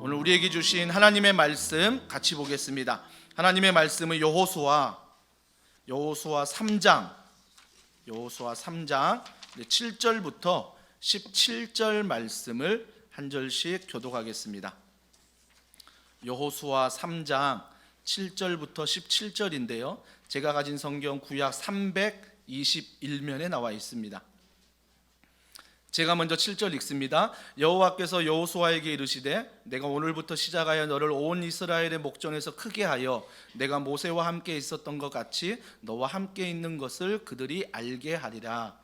오늘 우리에게 주신 하나님의 말씀 같이 보겠습니다. 하나님의 말씀은 여호수아 3장 7절부터 17절 말씀을 한 절씩 교독하겠습니다. 여호수아 3장 7절부터 17절인데요. 제가 가진 성경 구약 321면에 나와 있습니다. 제가 먼저 7절 읽습니다. 여호와께서 여호수아에게 이르시되 내가 오늘부터 시작하여 너를 온 이스라엘의 목전에서 크게 하여 내가 모세와 함께 있었던 것 같이 너와 함께 있는 것을 그들이 알게 하리라.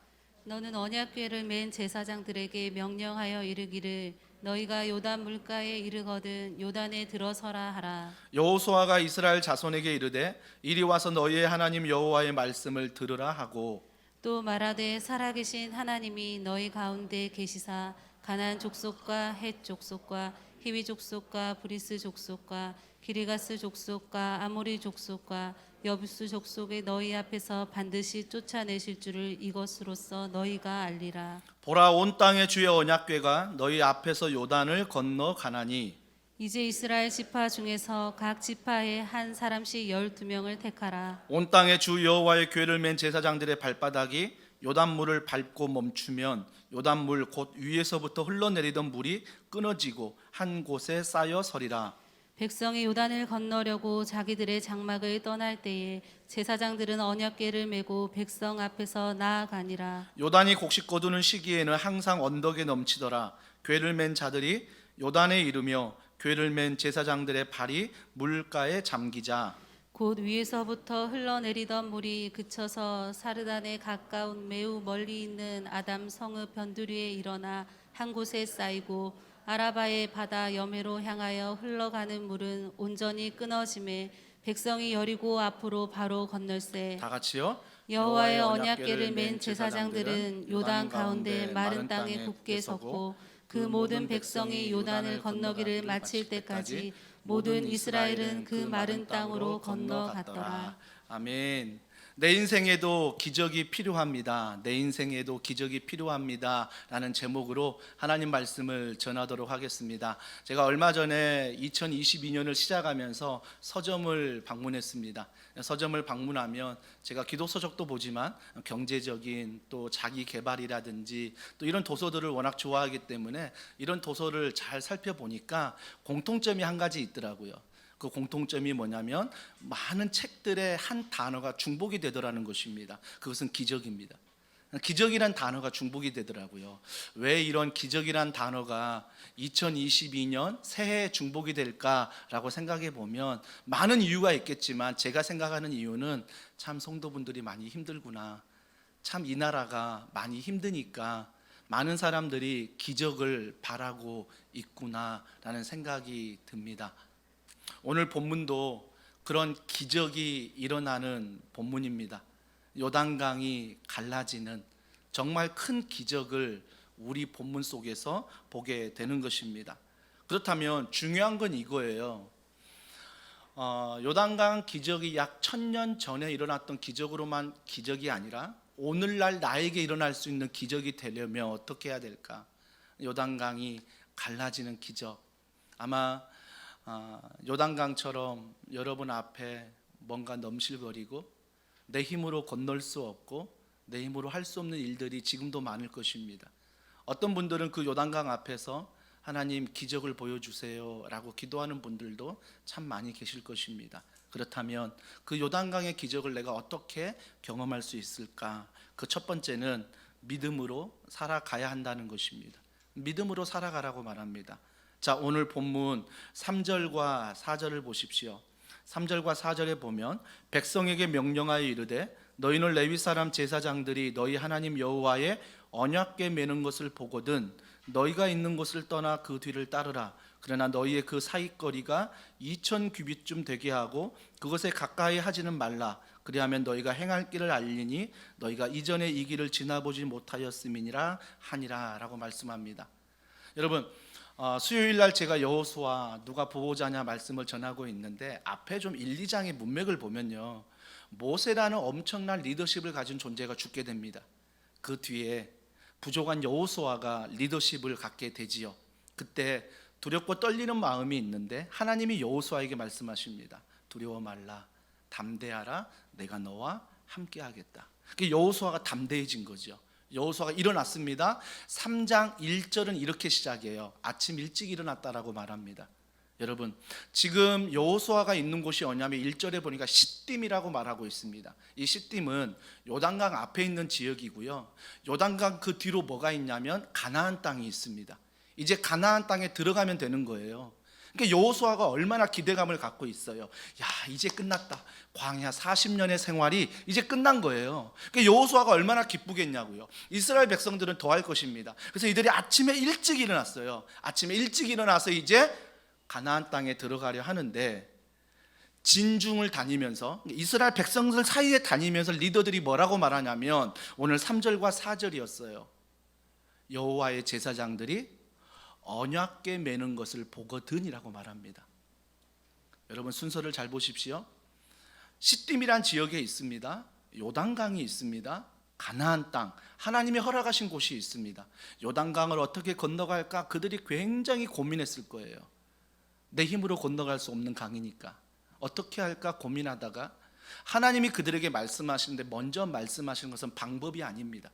너는 언약궤를 맨 제사장들에게 명령하여 이르기를 너희가 요단 물가에 이르거든 요단에 들어서라 하라. 여호수아가 이스라엘 자손에게 이르되 이리 와서 너희의 하나님 여호와의 말씀을 들으라 하고 또 말하되 살아계신 하나님이 너희 가운데 계시사 가나안 족속과 헷 족속과 히위 족속과 브리스 족속과 기르가스 족속과 아모리 족속과 여부스 족속의 너희 앞에서 반드시 쫓아내실 줄을 이것으로써 너희가 알리라. 보라 온 땅의 주의 언약궤가 너희 앞에서 요단을 건너 가나니 이제 이스라엘 지파 중에서 각 지파에 한 사람씩 12명을 택하라. 온 땅의 주 여호와의 궤를 맨 제사장들의 발바닥이 요단물을 밟고 멈추면 요단물 곧 위에서부터 흘러내리던 물이 끊어지고 한 곳에 쌓여 서리라. 백성이 요단을 건너려고 자기들의 장막을 떠날 때에 제사장들은 언약궤를 메고 백성 앞에서 나아가니라. 요단이 곡식 거두는 시기에는 항상 언덕에 넘치더라. 궤를 맨 자들이 요단에 이르며 궤를 맨 제사장들의 발이 물가에 잠기자 곧 위에서부터 흘러내리던 물이 그쳐서 사르단에 가까운 매우 멀리 있는 아담 성읍 변두리에 일어나 한 곳에 쌓이고 아라바의 바다 여매로 향하여 흘러가는 물은 온전히 끊어짐에 백성이 여리고 앞으로 바로 건널세. 다 같이요. 여호와의 언약궤를 맨 제사장들은 요단 가운데 마른 땅에 굳게 섰고 그 모든 백성이 요단을 건너기를 마칠 때까지 모든 이스라엘은 그 마른 땅으로 건너갔더라. 아멘. 내 인생에도 기적이 필요합니다. 내 인생에도 기적이 필요합니다. 라는 제목으로 하나님 말씀을 전하도록 하겠습니다. 제가 얼마 전에 2022년을 시작하면서 서점을 방문했습니다. 서점을 방문하면 제가 기독 서적도 보지만 경제적인 또 자기 개발이라든지 또 이런 도서들을 워낙 좋아하기 때문에 이런 도서를 잘 살펴보니까 공통점이 한 가지 있더라고요. 그 공통점이 뭐냐면 많은 책들의 한 단어가 중복이 되더라는 것입니다. 그것은 기적입니다. 기적이란 단어가 중복이 되더라고요. 왜 이런 기적이란 단어가 2022년 새해에 중복이 될까라고 생각해 보면 많은 이유가 있겠지만 제가 생각하는 이유는 참 성도분들이 많이 힘들구나. 참 이 나라가 많이 힘드니까 많은 사람들이 기적을 바라고 있구나라는 생각이 듭니다. 오늘 본문도 그런 기적이 일어나는 본문입니다. 요단강이 갈라지는 정말 큰 기적을 우리 본문 속에서 보게 되는 것입니다. 그렇다면 중요한 건 이거예요. 요단강 기적이 약 1000년 전에 일어났던 기적으로만 기적이 아니라 오늘날 나에게 일어날 수 있는 기적이 되려면 어떻게 해야 될까? 요단강이 갈라지는 기적. 아마 요단강처럼 여러분 앞에 뭔가 넘실거리고 내 힘으로 건널 수 없고 내 힘으로 할 수 없는 일들이 지금도 많을 것입니다. 어떤 분들은 그 요단강 앞에서 하나님 기적을 보여주세요 라고 기도하는 분들도 참 많이 계실 것입니다. 그렇다면 그 요단강의 기적을 내가 어떻게 경험할 수 있을까? 그 첫 번째는 믿음으로 살아가야 한다는 것입니다. 믿음으로 살아가라고 말합니다. 자, 오늘 본문 3절과 4절을 보십시오. 3절과 4절에 보면 백성에게 명령하여 이르되 너희는 레위 사람 제사장들이 너희 하나님 여호와의 언약궤 매는 것을 보거든 너희가 있는 곳을 떠나 그 뒤를 따르라. 그러나 너희의 그 사이거리가 2000규빗쯤 되게 하고 그것에 가까이 하지는 말라. 그리하면 너희가 행할 길을 알리니 너희가 이전에 이 길을 지나보지 못하였음이니라 하니라 라고 말씀합니다. 여러분, 수요일 날 제가 여호수아 누가 보호자냐 말씀을 전하고 있는데 앞에 좀 1, 2장의 문맥을 보면요, 모세라는 엄청난 리더십을 가진 존재가 죽게 됩니다. 그 뒤에 부족한 여호수아가 리더십을 갖게 되지요. 그때 두렵고 떨리는 마음이 있는데 하나님이 여호수아에게 말씀하십니다. 두려워 말라, 담대하라, 내가 너와 함께하겠다. 여호수아가 담대해진 거죠. 여호수아가 일어났습니다. 3장 1절은 이렇게 시작해요. 아침 일찍 일어났다라고 말합니다. 여러분, 지금 여호수아가 있는 곳이 어냐면 1절에 보니까 시딤이라고 말하고 있습니다. 이 시딤은 요단강 앞에 있는 지역이고요. 요단강 그 뒤로 뭐가 있냐면 가나안 땅이 있습니다. 이제 가나안 땅에 들어가면 되는 거예요. 그러니까 여호수아가 얼마나 기대감을 갖고 있어요. 야, 이제 끝났다. 광야 40년의 생활이 이제 끝난 거예요. 그러니까 여호수아가 얼마나 기쁘겠냐고요. 이스라엘 백성들은 더 할 것입니다. 그래서 이들이 아침에 일찍 일어났어요. 아침에 일찍 일어나서 이제 가나안 땅에 들어가려 하는데, 진중을 다니면서 이스라엘 백성들 사이에 다니면서 리더들이 뭐라고 말하냐면 오늘 3절과 4절이었어요. 여호와의 제사장들이 언약궤 매는 것을 보거든이라고 말합니다. 여러분, 순서를 잘 보십시오. 시딤이란 지역에 있습니다. 요단강이 있습니다. 가나안 땅, 하나님이 허락하신 곳이 있습니다. 요단강을 어떻게 건너갈까 그들이 굉장히 고민했을 거예요. 내 힘으로 건너갈 수 없는 강이니까 어떻게 할까 고민하다가 하나님이 그들에게 말씀하시는데, 먼저 말씀하시는 것은 방법이 아닙니다.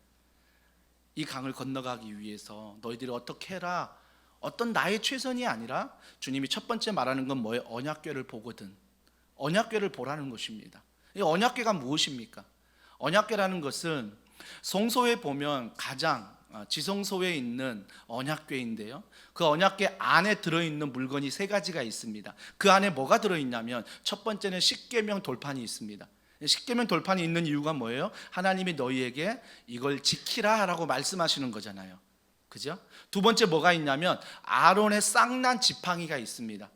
이 강을 건너가기 위해서 너희들이 어떻게 해라, 어떤 나의 최선이 아니라 주님이 첫 번째 말하는 건 뭐예요? 언약궤를 보거든. 언약궤를 보라는 것입니다. 이 언약궤가 무엇입니까? 언약궤라는 것은 성소에 보면 가장 지성소에 있는 언약궤인데요, 그 언약궤 안에 들어있는 물건이 세 가지가 있습니다. 그 안에 뭐가 들어있냐면, 첫 번째는 십계명 돌판이 있습니다. 십계명 돌판이 있는 이유가 뭐예요? 하나님이 너희에게 이걸 지키라 라고 말씀하시는 거잖아요. 그죠? 두 번째 뭐가 있냐면 아론의 쌍난 지팡이가 있습니다.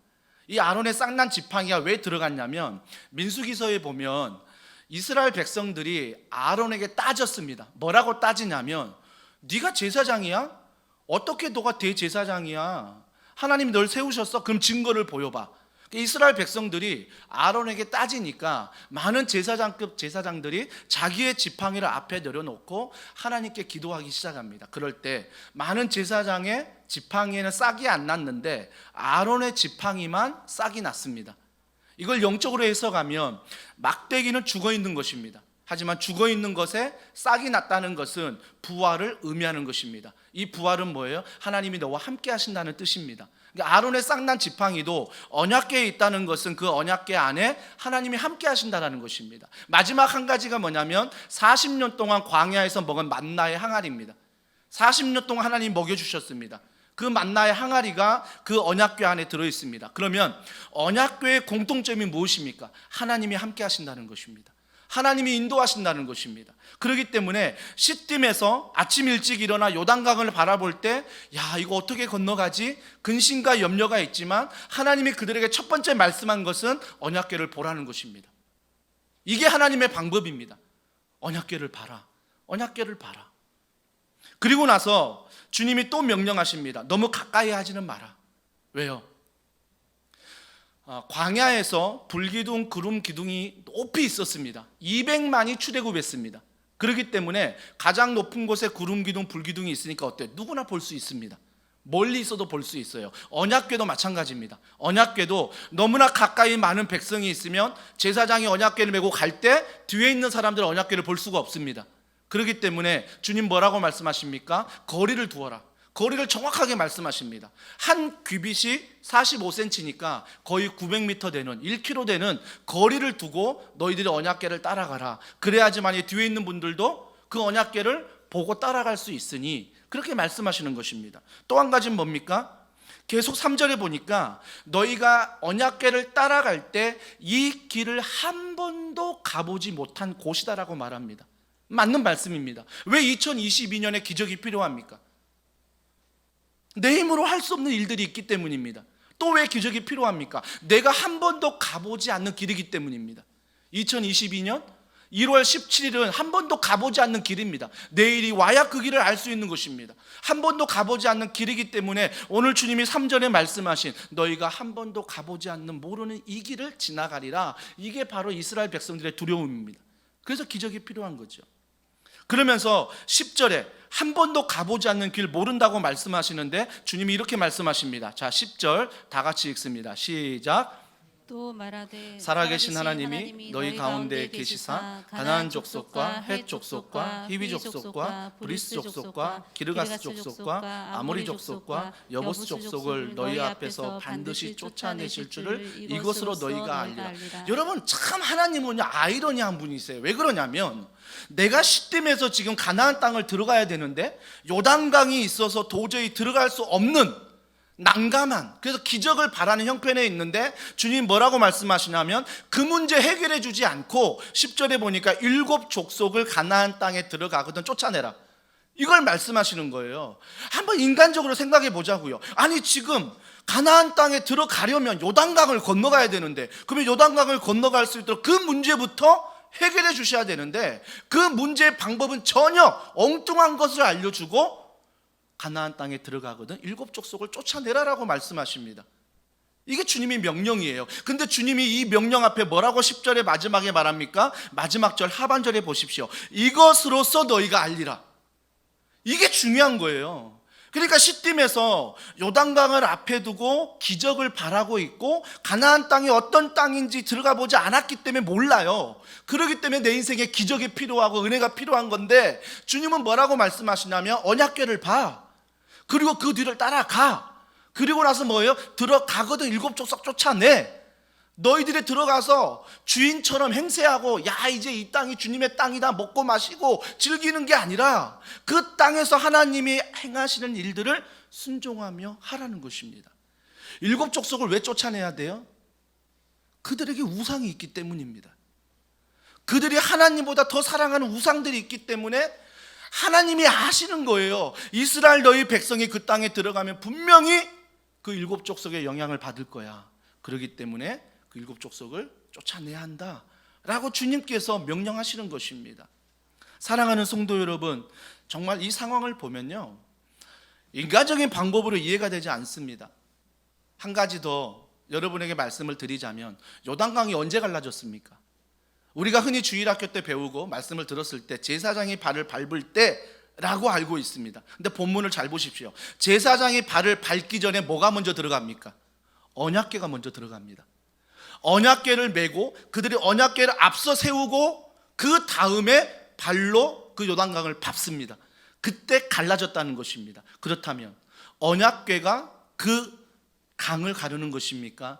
이 아론의 쌍난 지팡이가 왜 들어갔냐면, 민수기서에 보면 이스라엘 백성들이 아론에게 따졌습니다. 뭐라고 따지냐면, 네가 제사장이야? 어떻게 너가 대제사장이야? 하나님이 널 세우셨어? 그럼 증거를 보여봐. 이스라엘 백성들이 아론에게 따지니까 많은 제사장급 제사장들이 자기의 지팡이를 앞에 내려놓고 하나님께 기도하기 시작합니다. 그럴 때 많은 제사장의 지팡이에는 싹이 안 났는데 아론의 지팡이만 싹이 났습니다. 이걸 영적으로 해석하면 막대기는 죽어 있는 것입니다. 하지만 죽어 있는 것에 싹이 났다는 것은 부활을 의미하는 것입니다. 이 부활은 뭐예요? 하나님이 너와 함께 하신다는 뜻입니다. 그러니까 아론의 싹난 지팡이도 언약궤에 있다는 것은 그 언약궤 안에 하나님이 함께 하신다는 것입니다. 마지막 한 가지가 뭐냐면 40년 동안 광야에서 먹은 만나의 항아리입니다. 40년 동안 하나님이 먹여주셨습니다. 그 만나의 항아리가 그 언약궤 안에 들어있습니다. 그러면 언약궤의 공통점이 무엇입니까? 하나님이 함께 하신다는 것입니다. 하나님이 인도하신다는 것입니다. 그렇기 때문에 시딤에서 아침 일찍 일어나 요단강을 바라볼 때, 야, 이거 어떻게 건너가지? 근심과 염려가 있지만 하나님이 그들에게 첫 번째 말씀한 것은 언약궤를 보라는 것입니다. 이게 하나님의 방법입니다. 언약궤를 봐라. 언약궤를 봐라. 그리고 나서 주님이 또 명령하십니다. 너무 가까이 하지는 마라. 왜요? 광야에서 불기둥, 구름 기둥이 높이 있었습니다. 200만이 출애굽했습니다. 그렇기 때문에 가장 높은 곳에 구름 기둥, 불기둥이 있으니까 어때요? 누구나 볼 수 있습니다. 멀리 있어도 볼 수 있어요. 언약궤도 마찬가지입니다. 언약궤도 너무나 가까이 많은 백성이 있으면 제사장이 언약궤를 메고 갈 때 뒤에 있는 사람들은 언약궤를 볼 수가 없습니다. 그렇기 때문에 주님 뭐라고 말씀하십니까? 거리를 두어라. 거리를 정확하게 말씀하십니다. 한 규빗이 45cm니까 거의 900m 되는 1km 되는 거리를 두고 너희들이 언약궤를 따라가라. 그래야지만 뒤에 있는 분들도 그 언약궤를 보고 따라갈 수 있으니, 그렇게 말씀하시는 것입니다. 또 한 가지는 뭡니까? 계속 3절에 보니까 너희가 언약궤를 따라갈 때 이 길을 한 번도 가보지 못한 곳이다라고 말합니다. 맞는 말씀입니다. 왜 2022년에 기적이 필요합니까? 내 힘으로 할 수 없는 일들이 있기 때문입니다. 또 왜 기적이 필요합니까? 내가 한 번도 가보지 않는 길이기 때문입니다. 2022년 1월 17일은 한 번도 가보지 않는 길입니다. 내일이 와야 그 길을 알 수 있는 것입니다. 한 번도 가보지 않는 길이기 때문에 오늘 주님이 3절에 말씀하신 너희가 한 번도 가보지 않는 모르는 이 길을 지나가리라, 이게 바로 이스라엘 백성들의 두려움입니다. 그래서 기적이 필요한 거죠. 그러면서 10절에 한 번도 가보지 않는 길 모른다고 말씀하시는데 주님이 이렇게 말씀하십니다. 자, 10절 다 같이 읽습니다. 시작. 또 말하되 살아계신 하나님이 너희 가운데 계시사 가나안 족속과 헷 족속과 히위 족속과 브리스 족속과 기르가스 족속과 아모리 족속과 여부스 족속을 너희 앞에서 반드시 쫓아내실 줄을 이것으로 너희가 알리라. 여러분, 참 하나님은 아이러니한 분이세요. 왜 그러냐면 내가 시딤에서 지금 가나안 땅을 들어가야 되는데 요단강이 있어서 도저히 들어갈 수 없는 난감한, 그래서 기적을 바라는 형편에 있는데 주님 뭐라고 말씀하시냐면 그 문제 해결해 주지 않고 10절에 보니까 7 족속을 가나안 땅에 들어가거든 쫓아내라, 이걸 말씀하시는 거예요. 한번 인간적으로 생각해 보자고요. 아니 지금 가나안 땅에 들어가려면 요단강을 건너가야 되는데, 그러면 요단강을 건너갈 수 있도록 그 문제부터 해결해 주셔야 되는데 그 문제의 방법은 전혀 엉뚱한 것을 알려주고 가나안 땅에 들어가거든 7 족속을 쫓아내라라고 말씀하십니다. 이게 주님의 명령이에요. 근데 주님이 이 명령 앞에 뭐라고 10절의 마지막에 말합니까? 마지막 절 하반절에 보십시오. 이것으로써 너희가 알리라. 이게 중요한 거예요. 그러니까 시딤에서 요단강을 앞에 두고 기적을 바라고 있고 가나안 땅이 어떤 땅인지 들어가 보지 않았기 때문에 몰라요. 그렇기 때문에 내 인생에 기적이 필요하고 은혜가 필요한 건데 주님은 뭐라고 말씀하시냐면 언약궤를 봐. 그리고 그 뒤를 따라가. 그리고 나서 뭐예요? 들어가거든 7 족속 쫓아내. 너희들이 들어가서 주인처럼 행세하고 야 이제 이 땅이 주님의 땅이다 먹고 마시고 즐기는 게 아니라 그 땅에서 하나님이 행하시는 일들을 순종하며 하라는 것입니다. 7 족속을 왜 쫓아내야 돼요? 그들에게 우상이 있기 때문입니다. 그들이 하나님보다 더 사랑하는 우상들이 있기 때문에 하나님이 아시는 거예요. 이스라엘 너희 백성이 그 땅에 들어가면 분명히 그 7 족속의 영향을 받을 거야. 그렇기 때문에 그 7 족속을 쫓아내야 한다 라고 주님께서 명령하시는 것입니다. 사랑하는 성도 여러분, 정말 이 상황을 보면요 인간적인 방법으로 이해가 되지 않습니다. 한 가지 더 여러분에게 말씀을 드리자면 요단강이 언제 갈라졌습니까? 우리가 흔히 주일학교 때 배우고 말씀을 들었을 때 제사장이 발을 밟을 때라고 알고 있습니다. 근데 본문을 잘 보십시오. 제사장이 발을 밟기 전에 뭐가 먼저 들어갑니까? 언약궤가 먼저 들어갑니다. 언약궤를 메고 그들이 언약궤를 앞서 세우고 그 다음에 발로 그 요단강을 밟습니다. 그때 갈라졌다는 것입니다. 그렇다면 언약궤가 그 강을 가르는 것입니까?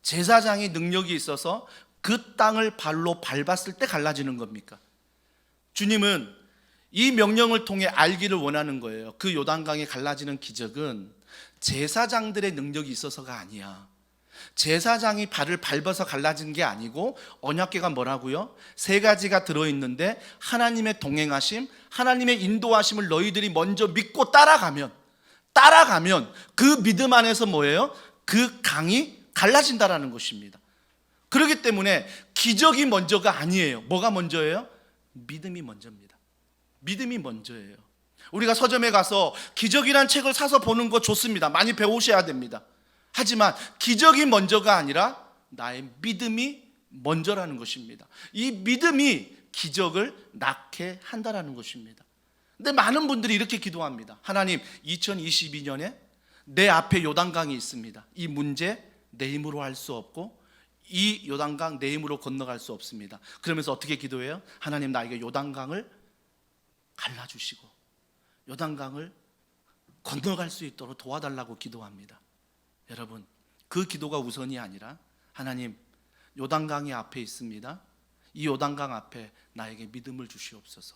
제사장이 능력이 있어서 그 땅을 발로 밟았을 때 갈라지는 겁니까? 주님은 이 명령을 통해 알기를 원하는 거예요. 그 요단강이 갈라지는 기적은 제사장들의 능력이 있어서가 아니야. 제사장이 발을 밟아서 갈라진 게 아니고 언약궤가 뭐라고요? 3가지가 들어있는데 하나님의 동행하심, 하나님의 인도하심을 너희들이 먼저 믿고 따라가면 그 믿음 안에서 뭐예요? 그 강이 갈라진다라는 것입니다. 그렇기 때문에 기적이 먼저가 아니에요. 뭐가 먼저예요? 믿음이 먼저입니다. 믿음이 먼저예요. 우리가 서점에 가서 기적이란 책을 사서 보는 거 좋습니다. 많이 배우셔야 됩니다. 하지만 기적이 먼저가 아니라 나의 믿음이 먼저라는 것입니다. 이 믿음이 기적을 낳게 한다라는 것입니다. 근데 많은 분들이 이렇게 기도합니다. 하나님, 2022년에 내 앞에 요단강이 있습니다. 이 문제 내 힘으로 할 수 없고 이 요단강 내 힘으로 건너갈 수 없습니다. 그러면서 어떻게 기도해요? 하나님, 나에게 요단강을 갈라주시고 요단강을 건너갈 수 있도록 도와달라고 기도합니다. 여러분, 그 기도가 우선이 아니라 하나님, 요단강이 앞에 있습니다. 이 요단강 앞에 나에게 믿음을 주시옵소서.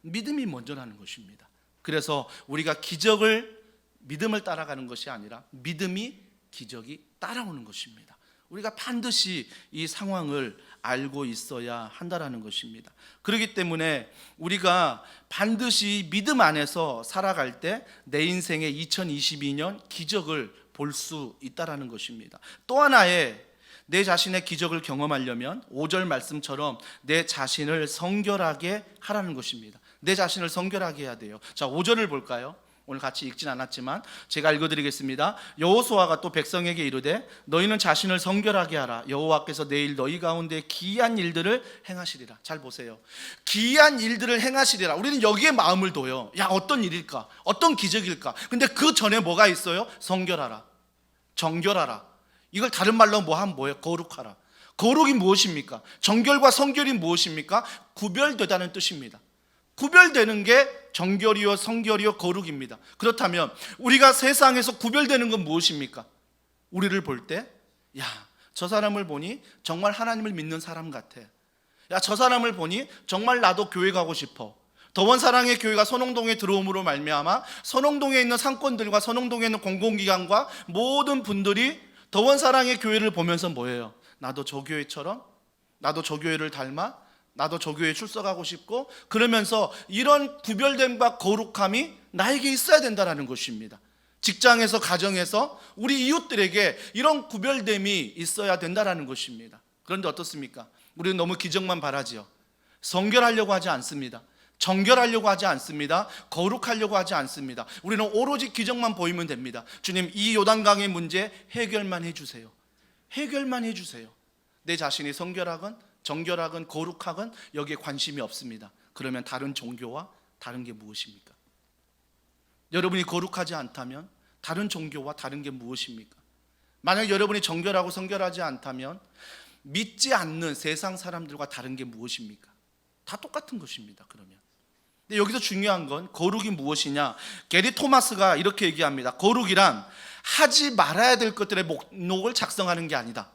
믿음이 먼저라는 것입니다. 그래서 우리가 기적을 믿음을 따라가는 것이 아니라 믿음이 기적이 따라오는 것입니다. 우리가 반드시 이 상황을 알고 있어야 한다라는 것입니다. 그렇기 때문에 우리가 반드시 믿음 안에서 살아갈 때 내 인생의 2022년 기적을 볼 수 있다라는 것입니다. 또 하나의 내 자신의 기적을 경험하려면 5절 말씀처럼 내 자신을 성결하게 하라는 것입니다. 내 자신을 성결하게 해야 돼요. 자, 5절을 볼까요? 오늘 같이 읽진 않았지만 제가 읽어드리겠습니다. 여호수아가 또 백성에게 이르되 너희는 자신을 성결하게 하라. 여호와께서 내일 너희 가운데 기이한 일들을 행하시리라. 잘 보세요. 기이한 일들을 행하시리라. 우리는 여기에 마음을 둬요. 야, 어떤 일일까? 어떤 기적일까? 근데 그 전에 뭐가 있어요? 성결하라, 정결하라. 이걸 다른 말로 뭐 하면 뭐예요? 거룩하라. 거룩이 무엇입니까? 정결과 성결이 무엇입니까? 구별되다는 뜻입니다. 구별되는 게 정결이요 성결이요 거룩입니다. 그렇다면 우리가 세상에서 구별되는 건 무엇입니까? 우리를 볼 때, 야, 저 사람을 보니 정말 하나님을 믿는 사람 같아. 야, 저 사람을 보니 정말 나도 교회 가고 싶어. 더원 사랑의 교회가 선홍동에 들어옴으로 말미암아 선홍동에 있는 상권들과 선홍동에 있는 공공기관과 모든 분들이 더원 사랑의 교회를 보면서 뭐예요? 나도 저 교회처럼, 나도 저 교회를 닮아, 나도 저 교회에 출석하고 싶고, 그러면서 이런 구별됨과 거룩함이 나에게 있어야 된다는 것입니다. 직장에서, 가정에서 우리 이웃들에게 이런 구별됨이 있어야 된다는 것입니다. 그런데 어떻습니까? 우리는 너무 기적만 바라지요. 성결하려고 하지 않습니다. 정결하려고 하지 않습니다. 거룩하려고 하지 않습니다. 우리는 오로지 기적만 보이면 됩니다. 주님, 이 요단강의 문제 해결만 해주세요. 해결만 해주세요. 내 자신이 성결하건 정결하건 거룩하건 여기에 관심이 없습니다. 그러면 다른 종교와 다른 게 무엇입니까? 여러분이 거룩하지 않다면 다른 종교와 다른 게 무엇입니까? 만약 여러분이 정결하고 성결하지 않다면 믿지 않는 세상 사람들과 다른 게 무엇입니까? 다 똑같은 것입니다. 그러면. 근데 여기서 중요한 건 거룩이 무엇이냐? 게리 토마스가 이렇게 얘기합니다. 거룩이란 하지 말아야 될 것들의 목록을 작성하는 게 아니다.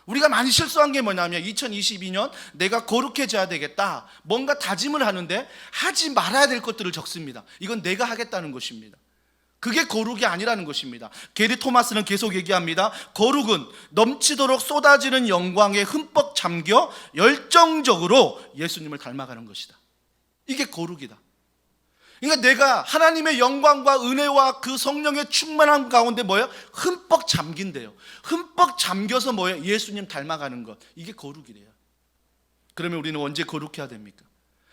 우리가 많이 실수한 게 뭐냐면 2022년 내가 거룩해져야 되겠다, 뭔가 다짐을 하는데 하지 말아야 될 것들을 적습니다. 이건 내가 하겠다는 것입니다. 그게 거룩이 아니라는 것입니다. 게리 토마스는 계속 얘기합니다. 거룩은 넘치도록 쏟아지는 영광에 흠뻑 잠겨 열정적으로 예수님을 닮아가는 것이다. 이게 거룩이다. 그러니까 내가 하나님의 영광과 은혜와 그 성령의 충만함 가운데 뭐예요? 흠뻑 잠긴대요. 흠뻑 잠겨서 뭐예요? 예수님 닮아가는 것. 이게 거룩이래요. 그러면 우리는 언제 거룩해야 됩니까?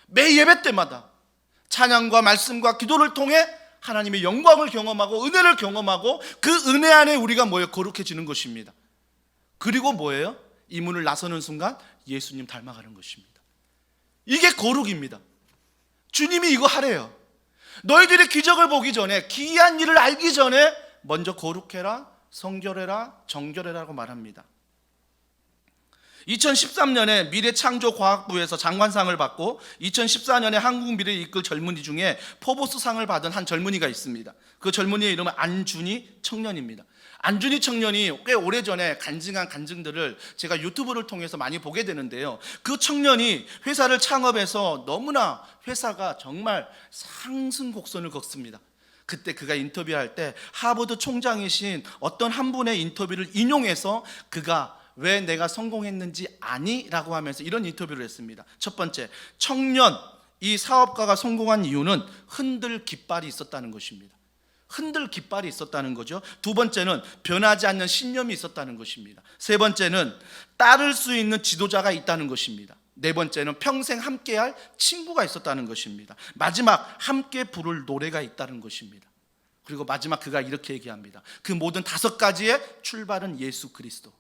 매 예배 때마다 찬양과 말씀과 기도를 통해 하나님의 영광을 경험하고 은혜를 경험하고 그 은혜 안에 우리가 뭐예요? 거룩해지는 것입니다. 그리고 뭐예요? 이 문을 나서는 순간 예수님 닮아가는 것입니다. 이게 거룩입니다. 주님이 이거 하래요. 너희들이 기적을 보기 전에, 기이한 일을 알기 전에 먼저 거룩해라, 성결해라, 정결해라고 말합니다. 2013년에 미래창조과학부에서 장관상을 받고 2014년에 한국 미래를 이끌 젊은이 중에 포브스상을 받은 한 젊은이가 있습니다. 그 젊은이의 이름은 안준희 청년입니다. 안준희 청년이 꽤 오래전에 간증한 간증들을 제가 유튜브를 통해서 많이 보게 되는데요, 그 청년이 회사를 창업해서 너무나 회사가 정말 상승곡선을 걷습니다. 그때 그가 인터뷰할 때 하버드 총장이신 어떤 한 분의 인터뷰를 인용해서 그가 왜 내가 성공했는지 아니? 라고 하면서 이런 인터뷰를 했습니다. 첫 번째, 청년, 이 사업가가 성공한 이유는 흔들 깃발이 있었다는 것입니다. 흔들 깃발이 있었다는 거죠. 두 번째는 변하지 않는 신념이 있었다는 것입니다. 세 번째는 따를 수 있는 지도자가 있다는 것입니다. 네 번째는 평생 함께할 친구가 있었다는 것입니다. 마지막, 함께 부를 노래가 있다는 것입니다. 그리고 마지막 그가 이렇게 얘기합니다. 그 모든 5가지의 출발은 예수 그리스도.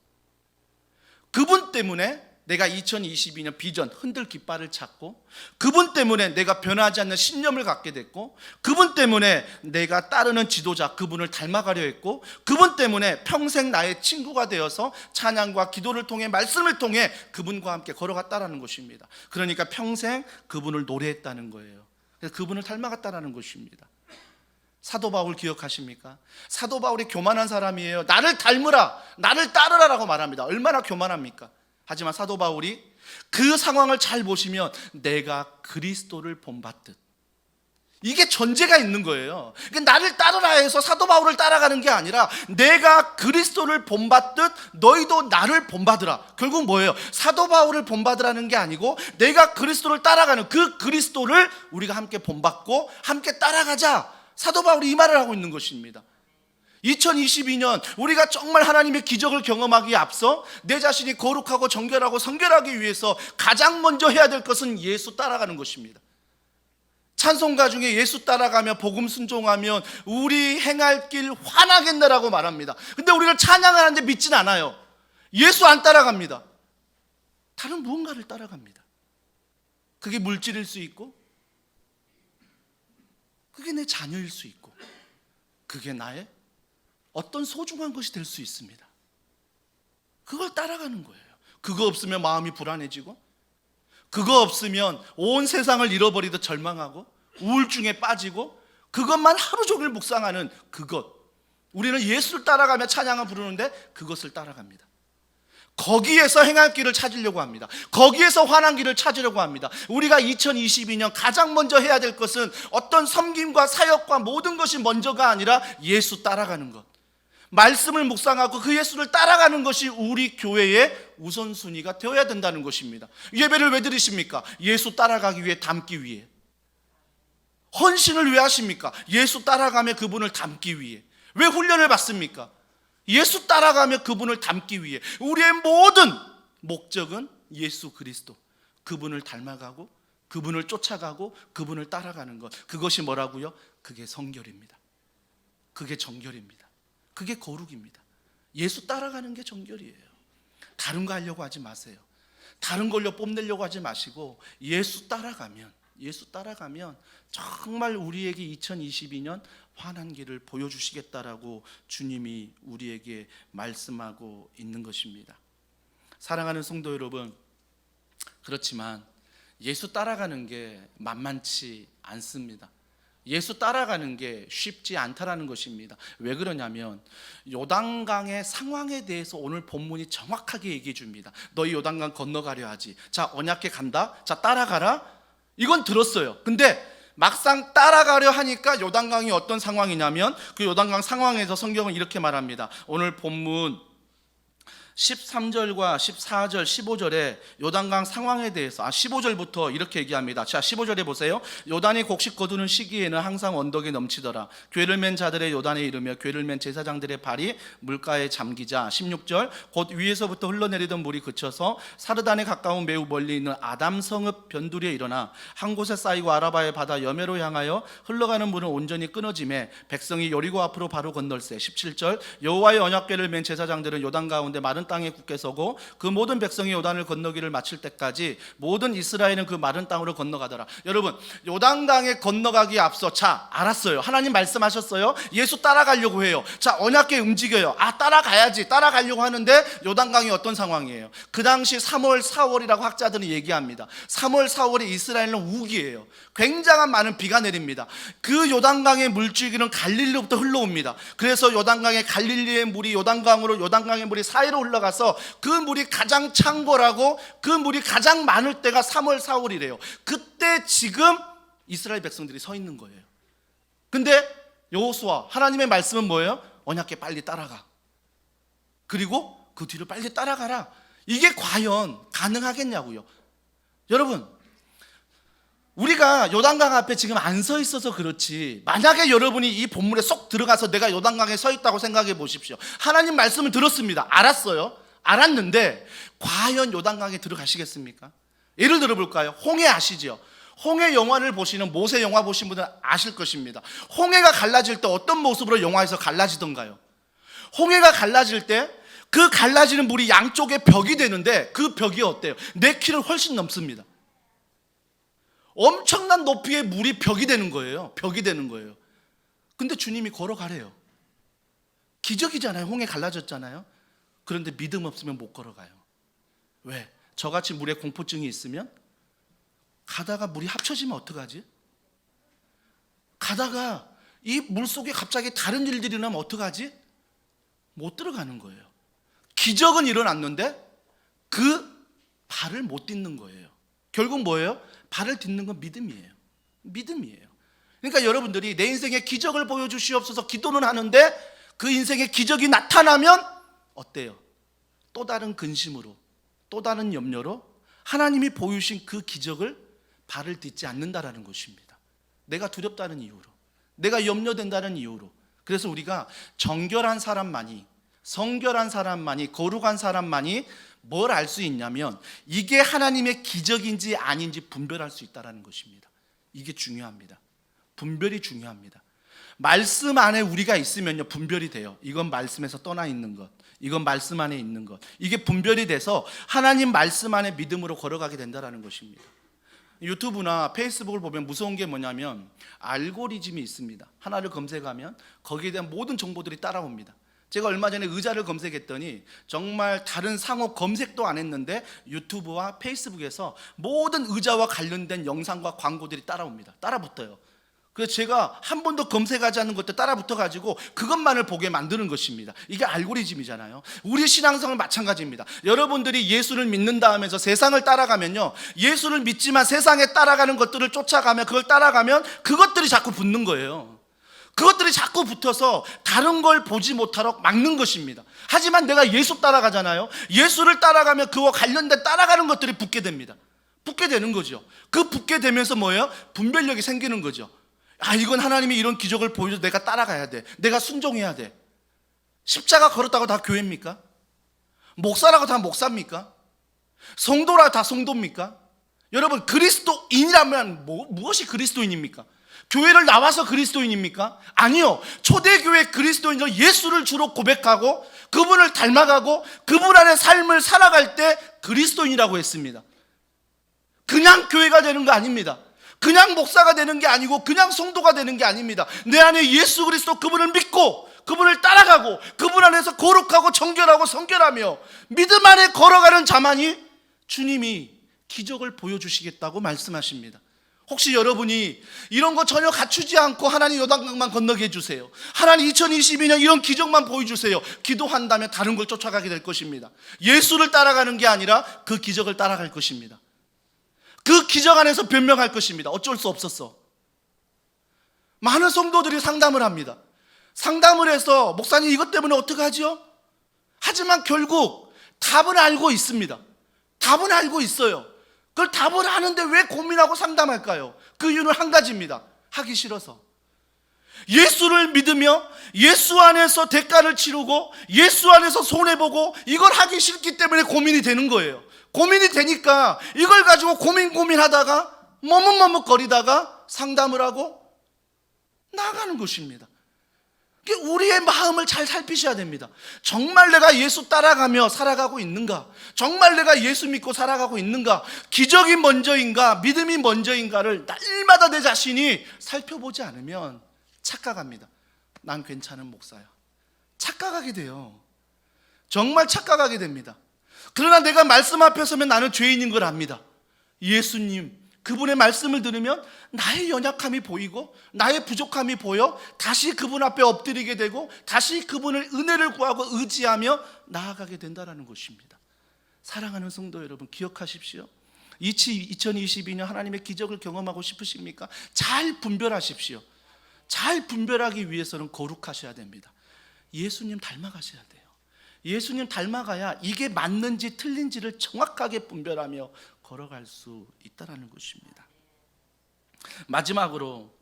그분 때문에 내가 2022년 비전, 흔들 깃발을 찾고, 그분 때문에 내가 변하지 않는 신념을 갖게 됐고, 그분 때문에 내가 따르는 지도자, 그분을 닮아가려 했고, 그분 때문에 평생 나의 친구가 되어서 찬양과 기도를 통해, 말씀을 통해 그분과 함께 걸어갔다는 것입니다. 그러니까 평생 그분을 노래했다는 거예요. 그래서 그분을 닮아갔다는 것입니다. 사도 바울 기억하십니까? 사도 바울이 교만한 사람이에요. 나를 닮으라, 나를 따르라라고 말합니다. 얼마나 교만합니까? 하지만 사도 바울이 그 상황을 잘 보시면 내가 그리스도를 본받듯, 이게 전제가 있는 거예요. 그러니까 나를 따르라 해서 사도 바울을 따라가는 게 아니라 내가 그리스도를 본받듯 너희도 나를 본받으라. 결국 뭐예요? 사도 바울을 본받으라는 게 아니고 내가 그리스도를 따라가는 그 그리스도를 우리가 함께 본받고 함께 따라가자. 사도 바울이 이 말을 하고 있는 것입니다. 2022년 우리가 정말 하나님의 기적을 경험하기에 앞서 내 자신이 거룩하고 정결하고 성결하기 위해서 가장 먼저 해야 될 것은 예수 따라가는 것입니다. 찬송가 중에 예수 따라가며 복음 순종하면 우리 행할 길 환하겠네라고 말합니다. 근데 우리는 찬양을 하는데 믿진 않아요. 예수 안 따라갑니다. 다른 무언가를 따라갑니다. 그게 물질일 수 있고, 그게 내 자녀일 수 있고, 그게 나의 어떤 소중한 것이 될 수 있습니다. 그걸 따라가는 거예요. 그거 없으면 마음이 불안해지고, 그거 없으면 온 세상을 잃어버리듯 절망하고 우울증에 빠지고, 그것만 하루 종일 묵상하는 그것. 우리는 예수를 따라가며 찬양을 부르는데 그것을 따라갑니다. 거기에서 행할 길을 찾으려고 합니다. 거기에서 환한 길을 찾으려고 합니다. 우리가 2022년 가장 먼저 해야 될 것은 어떤 섬김과 사역과 모든 것이 먼저가 아니라 예수 따라가는 것, 말씀을 묵상하고 그 예수를 따라가는 것이 우리 교회의 우선순위가 되어야 된다는 것입니다. 예배를 왜 드리십니까? 예수 따라가기 위해, 담기 위해. 헌신을 왜 하십니까? 예수 따라가며 그분을 담기 위해. 왜 훈련을 받습니까? 예수 따라가며 그분을 담기 위해. 우리의 모든 목적은 예수 그리스도, 그분을 닮아가고 그분을 쫓아가고 그분을 따라가는 것. 그것이 뭐라고요? 그게 성결입니다. 그게 정결입니다. 그게 거룩입니다. 예수 따라가는 게 정결이에요. 다른 거 하려고 하지 마세요. 다른 걸로 뽐내려고 하지 마시고 예수 따라가면 정말 우리에게 2022년 환한 길을 보여주시겠다라고 주님이 우리에게 말씀하고 있는 것입니다. 사랑하는 성도 여러분, 그렇지만 예수 따라가는 게 만만치 않습니다. 예수 따라가는 게 쉽지 않다라는 것입니다. 왜 그러냐면 요단강의 상황에 대해서 오늘 본문이 정확하게 얘기해 줍니다. 너희 요단강 건너가려 하지. 자, 언약궤 간다. 자, 따라가라. 이건 들었어요. 근데 막상 따라가려 하니까 요단강이 어떤 상황이냐면 그 요단강 상황에서 성경은 이렇게 말합니다. 오늘 본문 13절과 14절, 15절에 요단강 상황에 대해서 15절부터 이렇게 얘기합니다. 자, 15절에 보세요. 요단이 곡식 거두는 시기에는 항상 언덕에 넘치더라. 궤를 맨 자들의 요단에 이르며 궤를 맨 제사장들의 발이 물가에 잠기자. 16절, 곧 위에서부터 흘러내리던 물이 그쳐서 사르단에 가까운 매우 멀리 있는 아담 성읍 변두리에 일어나 한 곳에 쌓이고 아라바의 바다 여매로 향하여 흘러가는 물은 온전히 끊어지매 백성이 여리고 앞으로 바로 건널세. 17절, 여호와의 언약궤를 맨 제사장들은 요단 가운데 마른 땅에 굳게 서고 그 모든 백성이 요단을 건너기를 마칠 때까지 모든 이스라엘은 그 마른 땅으로 건너가더라. 여러분, 요단강에 건너가기에 앞서, 자, 알았어요. 하나님 말씀하셨어요. 예수 따라가려고 해요. 자, 언약궤 움직여요. 따라가야지. 따라가려고 하는데 요단강이 어떤 상황이에요? 그 당시 3월, 4월이라고 학자들은 얘기합니다. 3월, 4월이 이스라엘은 우기예요. 굉장한 많은 비가 내립니다. 그 요단강의 물줄기는 갈릴리로부터 흘러옵니다. 그래서 요단강의 갈릴리의 물이 요단강의 물이 사이로 흘러가서 그 물이 가장 창궐하고 그 물이 가장 많을 때가 3월, 4월이래요. 그때 지금 이스라엘 백성들이 서 있는 거예요. 근데 여호수아, 하나님의 말씀은 뭐예요? 언약궤 빨리 따라가. 그리고 그 뒤로 빨리 따라가라. 이게 과연 가능하겠냐고요. 여러분, 우리가 요단강 앞에 지금 안 서 있어서 그렇지, 만약에 여러분이 이 본문에 쏙 들어가서 내가 요단강에 서 있다고 생각해 보십시오. 하나님 말씀을 들었습니다. 알았어요. 알았는데 과연 요단강에 들어가시겠습니까? 예를 들어 볼까요? 홍해 아시죠? 홍해 영화를 보시는, 모세 영화 보신 분들은 아실 것입니다. 홍해가 갈라질 때 어떤 모습으로 영화에서 갈라지던가요? 홍해가 갈라질 때 그 갈라지는 물이 양쪽에 벽이 되는데 그 벽이 어때요? 내 키를 훨씬 넘습니다. 엄청난 높이의 물이 벽이 되는 거예요. 벽이 되는 거예요. 근데 주님이 걸어가래요. 기적이잖아요. 홍해 갈라졌잖아요. 그런데 믿음 없으면 못 걸어가요. 왜? 저같이 물에 공포증이 있으면 가다가 물이 합쳐지면 어떡하지? 가다가 이 물속에 갑자기 다른 일들이 일어나면 어떡하지? 못 들어가는 거예요. 기적은 일어났는데 그 발을 못 딛는 거예요. 결국 뭐예요? 발을 딛는 건 믿음이에요. 믿음이에요. 그러니까 여러분들이 내 인생에 기적을 보여주시옵소서 기도는 하는데 그 인생에 기적이 나타나면 어때요? 또 다른 근심으로, 또 다른 염려로 하나님이 보여주신 그 기적을 발을 딛지 않는다라는 것입니다. 내가 두렵다는 이유로, 내가 염려된다는 이유로. 그래서 우리가 정결한 사람만이, 성결한 사람만이, 거룩한 사람만이 뭘 알 수 있냐면 이게 하나님의 기적인지 아닌지 분별할 수 있다는 것입니다. 이게 중요합니다. 분별이 중요합니다. 말씀 안에 우리가 있으면요, 분별이 돼요. 이건 말씀에서 떠나 있는 것, 이건 말씀 안에 있는 것. 이게 분별이 돼서 하나님 말씀 안에 믿음으로 걸어가게 된다는 것입니다. 유튜브나 페이스북을 보면 무서운 게 뭐냐면 알고리즘이 있습니다. 하나를 검색하면 거기에 대한 모든 정보들이 따라옵니다. 제가 얼마 전에 의자를 검색했더니 정말 다른 상호 검색도 안 했는데 유튜브와 페이스북에서 모든 의자와 관련된 영상과 광고들이 따라옵니다. 따라붙어요. 그래서 제가 한 번도 검색하지 않는 것도 따라붙어가지고 그것만을 보게 만드는 것입니다. 이게 알고리즘이잖아요. 우리 신앙생활 마찬가지입니다. 여러분들이 예수를 믿는다 하면서 세상을 따라가면요, 예수를 믿지만 세상에 따라가는 것들을 쫓아가면, 그걸 따라가면 그것들이 자꾸 붙는 거예요. 그것들이 자꾸 붙어서 다른 걸 보지 못하도록 막는 것입니다. 하지만 내가 예수 따라가잖아요. 예수를 따라가면 그와 관련된 따라가는 것들이 붙게 됩니다. 붙게 되는 거죠. 그 붙게 되면서 뭐예요? 분별력이 생기는 거죠. 아, 이건 하나님이 이런 기적을 보여줘서 내가 따라가야 돼. 내가 순종해야 돼. 십자가 걸었다고 다 교회입니까? 목사라고 다 목사입니까? 성도라고 다 성도입니까? 여러분, 그리스도인이라면 무엇이 그리스도인입니까? 교회를 나와서 그리스도인입니까? 아니요. 초대교회 그리스도인은 예수를 주로 고백하고 그분을 닮아가고 그분 안에 삶을 살아갈 때 그리스도인이라고 했습니다. 그냥 교회가 되는 거 아닙니다. 그냥 목사가 되는 게 아니고 그냥 성도가 되는 게 아닙니다. 내 안에 예수 그리스도, 그분을 믿고 그분을 따라가고 그분 안에서 거룩하고 정결하고 성결하며 믿음 안에 걸어가는 자만이 주님이 기적을 보여주시겠다고 말씀하십니다. 혹시 여러분이 이런 거 전혀 갖추지 않고 하나님 요단강만 건너게 해주세요, 하나님 2022년 이런 기적만 보여주세요, 기도한다면 다른 걸 쫓아가게 될 것입니다. 예수를 따라가는 게 아니라 그 기적을 따라갈 것입니다. 그 기적 안에서 변명할 것입니다. 어쩔 수 없었어. 많은 성도들이 상담을 합니다. 상담을 해서 목사님 이것 때문에 어떻게 하죠? 하지만 결국 답은 알고 있습니다. 답은 알고 있어요. 그걸 답을 아는데 왜 고민하고 상담할까요? 그 이유는 한 가지입니다. 하기 싫어서. 예수를 믿으며 예수 안에서 대가를 치르고 예수 안에서 손해보고 이걸 하기 싫기 때문에 고민이 되는 거예요. 고민이 되니까 이걸 가지고 고민하다가 머뭇머뭇거리다가 상담을 하고 나가는 것입니다. 우리의 마음을 잘 살피셔야 됩니다. 정말 내가 예수 따라가며 살아가고 있는가? 정말 내가 예수 믿고 살아가고 있는가? 기적이 먼저인가? 믿음이 먼저인가를 날마다 내 자신이 살펴보지 않으면 착각합니다. 난 괜찮은 목사야. 착각하게 돼요. 정말 착각하게 됩니다. 그러나 내가 말씀 앞에 서면 나는 죄인인 걸 압니다. 예수님, 그분의 말씀을 들으면 나의 연약함이 보이고 나의 부족함이 보여 다시 그분 앞에 엎드리게 되고 다시 그분을 은혜를 구하고 의지하며 나아가게 된다는 것입니다. 사랑하는 성도 여러분, 기억하십시오. 2022년 하나님의 기적을 경험하고 싶으십니까? 잘 분별하십시오. 잘 분별하기 위해서는 거룩하셔야 됩니다. 예수님 닮아가셔야 돼요. 예수님 닮아가야 이게 맞는지 틀린지를 정확하게 분별하며 걸어갈 수 있다는 것입니다. 마지막으로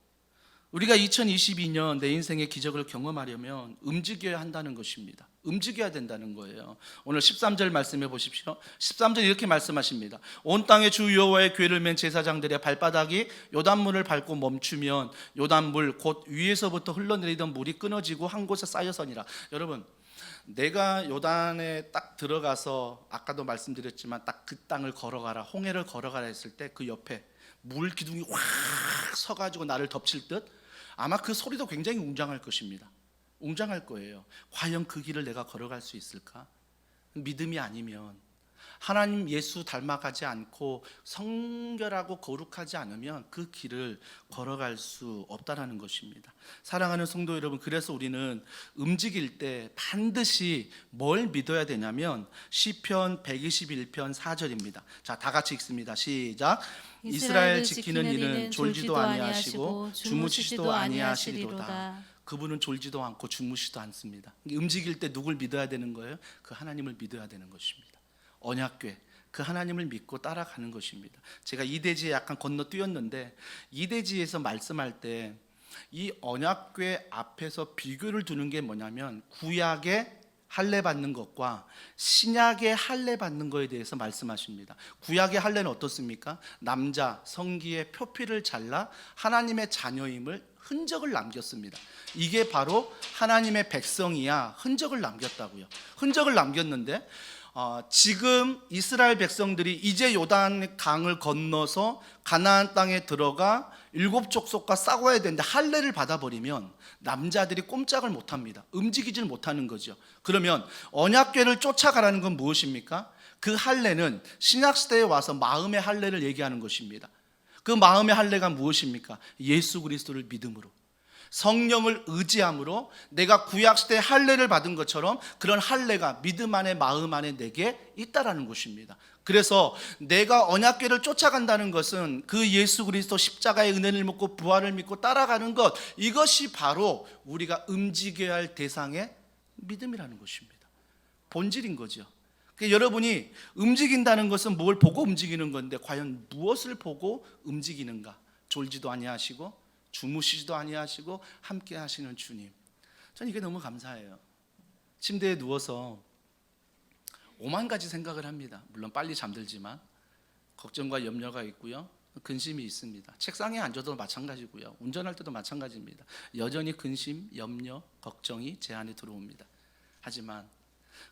우리가 2022년 내 인생의 기적을 경험하려면 움직여야 한다는 것입니다. 움직여야 된다는 거예요. 오늘 13절 말씀해 보십시오. 13절 이렇게 말씀하십니다. 온 땅에 주 여호와의 궤를 맨 제사장들의 발바닥이 요단물을 밟고 멈추면 요단물 곧 위에서부터 흘러내리던 물이 끊어지고 한 곳에 쌓여서니라. 여러분, 내가 요단에 딱 들어가서 아까도 말씀드렸지만 딱 그 땅을 걸어가라, 홍해를 걸어가라 했을 때 그 옆에 물 기둥이 확 서가지고 나를 덮칠 듯 아마 그 소리도 굉장히 웅장할 것입니다. 웅장할 거예요. 과연 그 길을 내가 걸어갈 수 있을까? 믿음이 아니면, 하나님 예수 닮아가지 않고 성결하고 거룩하지 않으면 그 길을 걸어갈 수 없다는 것입니다. 사랑하는 성도 여러분, 그래서 우리는 움직일 때 반드시 뭘 믿어야 되냐면 시편 121편 4절입니다. 자, 다 같이 읽습니다. 시작. 이스라엘 지키는 이는 졸지도 아니하시고 주무시지도 아니하시리로다. 그분은 졸지도 않고 주무시지도 않습니다. 움직일 때 누굴 믿어야 되는 거예요? 그 하나님을 믿어야 되는 것입니다. 언약궤, 그 하나님을 믿고 따라가는 것입니다. 제가 이대지에 약간 건너뛰었는데 이대지에서 말씀할 때 이 언약궤 앞에서 비교를 두는 게 뭐냐면 구약의 할례 받는 것과 신약의 할례 받는 것에 대해서 말씀하십니다. 구약의 할례는 어떻습니까? 남자 성기의 표피를 잘라 하나님의 자녀임을 흔적을 남겼습니다. 이게 바로 하나님의 백성이야 흔적을 남겼다고요. 흔적을 남겼는데 지금 이스라엘 백성들이 이제 요단 강을 건너서 가나안 땅에 들어가 7 족속과 싸워야 되는데 할례를 받아버리면 남자들이 꼼짝을 못합니다. 움직이질 못하는 거죠. 그러면 언약궤를 쫓아가라는 건 무엇입니까? 그 할례는 신약시대에 와서 마음의 할례를 얘기하는 것입니다. 그 마음의 할례가 무엇입니까? 예수 그리스도를 믿음으로 성령을 의지함으로 내가 구약시대 할례를 받은 것처럼 그런 할례가 믿음 안에 마음 안에 내게 있다라는 것입니다. 그래서 내가 언약궤를 쫓아간다는 것은 그 예수 그리스도 십자가의 은혜를 믿고 부활을 믿고 따라가는 것, 이것이 바로 우리가 움직여야 할 대상의 믿음이라는 것입니다. 본질인 거죠. 그러니까 여러분이 움직인다는 것은 뭘 보고 움직이는 건데 과연 무엇을 보고 움직이는가? 졸지도 아니하시고 주무시지도 아니하시고 함께 하시는 주님, 저는 이게 너무 감사해요. 침대에 누워서 5만 가지 생각을 합니다. 물론 빨리 잠들지만 걱정과 염려가 있고요, 근심이 있습니다. 책상에 앉아도 마찬가지고요, 운전할 때도 마찬가지입니다. 여전히 근심, 염려, 걱정이 제 안에 들어옵니다. 하지만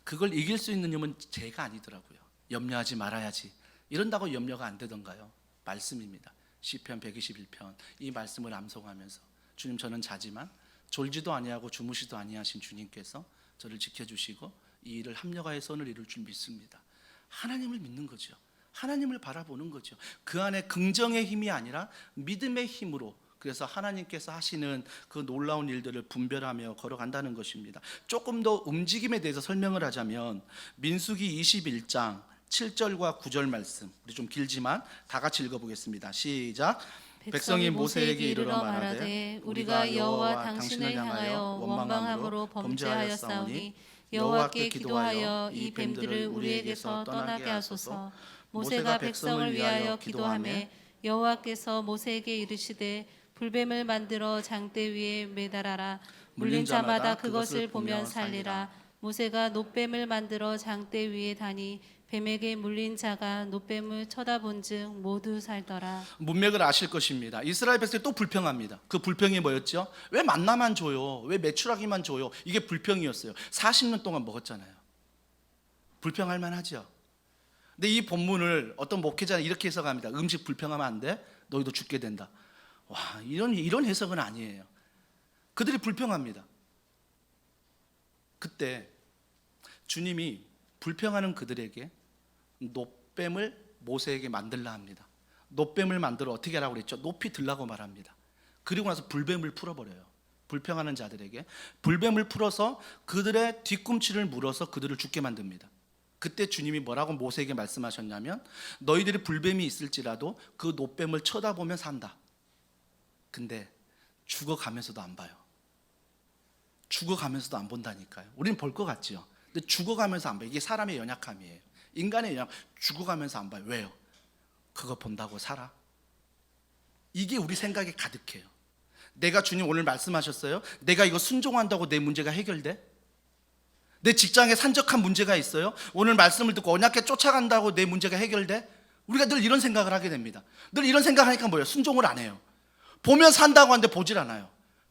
그걸 이길 수 있는 힘은 제가 아니더라고요. 염려하지 말아야지 이런다고 염려가 안 되던가요? 말씀입니다. 시편 121편 이 말씀을 암송하면서 주님, 저는 자지만 졸지도 아니하고 주무시도 아니하신 주님께서 저를 지켜주시고 이 일을 합력하여 선을 이룰 줄 믿습니다. 하나님을 믿는 거죠. 하나님을 바라보는 거죠. 그 안에 긍정의 힘이 아니라 믿음의 힘으로, 그래서 하나님께서 하시는 그 놀라운 일들을 분별하며 걸어간다는 것입니다. 조금 더 움직임에 대해서 설명을 하자면 민수기 21장 7절과 9절 말씀, 우리 좀 길지만 다 같이 읽어보겠습니다. 시작. 백성이 모세에게 이르러 말하되 우리가 여호와 당신을 향하여 원망함으로 범죄하였사오니 여호와께 기도하여 이 뱀들을 우리에게서 떠나게 하소서. 모세가 백성을 위하여 기도하매 여호와께서 모세에게 이르시되 불뱀을 만들어 장대 위에 매달아라. 물린 자마다 그것을 보면 살리라. 모세가 놋뱀을 만들어 장대 위에 다니 뱀에게 물린 자가 놋뱀을 쳐다본즉 모두 살더라. 문맥을 아실 것입니다. 이스라엘 백성이 또 불평합니다. 그 불평이 뭐였죠? 왜 만나만 줘요? 왜 메추라기만 줘요? 이게 불평이었어요. 40년 동안 먹었잖아요. 불평할 만하죠. 근데 이 본문을 어떤 목회자는 이렇게 해석합니다. 음식 불평하면 안 돼? 너희도 죽게 된다. 와, 이런 해석은 아니에요. 그들이 불평합니다. 그때 주님이 불평하는 그들에게 놋뱀을 모세에게 만들라 합니다. 놋뱀을 만들어 어떻게 하라고 그랬죠? 높이 들라고 말합니다. 그리고 나서 불뱀을 풀어버려요. 불평하는 자들에게 불뱀을 풀어서 그들의 뒤꿈치를 물어서 그들을 죽게 만듭니다. 그때 주님이 뭐라고 모세에게 말씀하셨냐면 너희들이 불뱀이 있을지라도 그 놋뱀을 쳐다보면 산다. 근데 죽어가면서도 안 봐요. 죽어가면서도 안 본다니까요. 우리는 볼 것 같죠. 근데 죽어가면서 안 봐요. 이게 사람의 연약함이에요. 인간의 연약. 죽어가면서 안 봐요. 왜요? 그거 본다고 살아? 이게 우리 생각에 가득해요. 내가 주님 오늘 말씀하셨어요? 내가 이거 순종한다고 내 문제가 해결돼? 내 직장에 산적한 문제가 있어요? 오늘 말씀을 듣고 언약궤 쫓아간다고 내 문제가 해결돼? 우리가 늘 이런 생각을 하게 됩니다. 늘 이런 생각하니까 뭐예요? 순종을 안 해요. 보면 산다고 하는데 보질 않아요.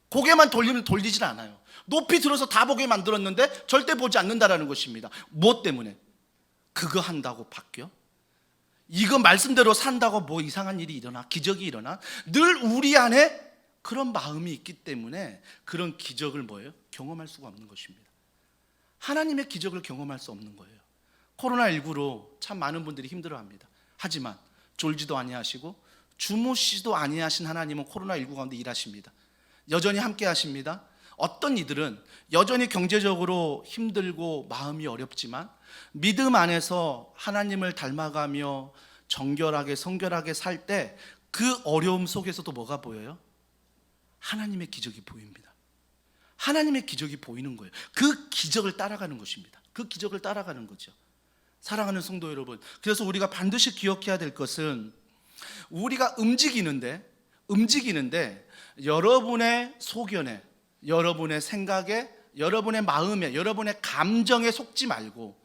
고개만 돌리면 돌리질 않아요. 높이 들어서 다 보게 만들었는데 절대 보지 않는다라는 것입니다. 무엇 때문에? 그거 한다고 바뀌어? 이거 말씀대로 산다고 뭐 이상한 일이 일어나? 기적이 일어나? 늘 우리 안에 그런 마음이 있기 때문에 그런 기적을 뭐예요? 경험할 수가 없는 것입니다. 하나님의 기적을 경험할 수 없는 거예요. 코로나19로 참 많은 분들이 힘들어합니다. 하지만 졸지도 아니하시고 주무시지도 아니하신 하나님은 코로나19 가운데 일하십니다. 여전히 함께 하십니다. 어떤 이들은 여전히 경제적으로 힘들고 마음이 어렵지만 믿음 안에서 하나님을 닮아가며 정결하게 성결하게 살 때 그 어려움 속에서도 뭐가 보여요? 하나님의 기적이 보입니다. 하나님의 기적이 보이는 거예요. 그 기적을 따라가는 것입니다. 그 기적을 따라가는 거죠. 사랑하는 성도 여러분, 그래서 우리가 반드시 기억해야 될 것은 우리가 움직이는데 여러분의 소견에, 여러분의 생각에, 여러분의 마음에, 여러분의 감정에 속지 말고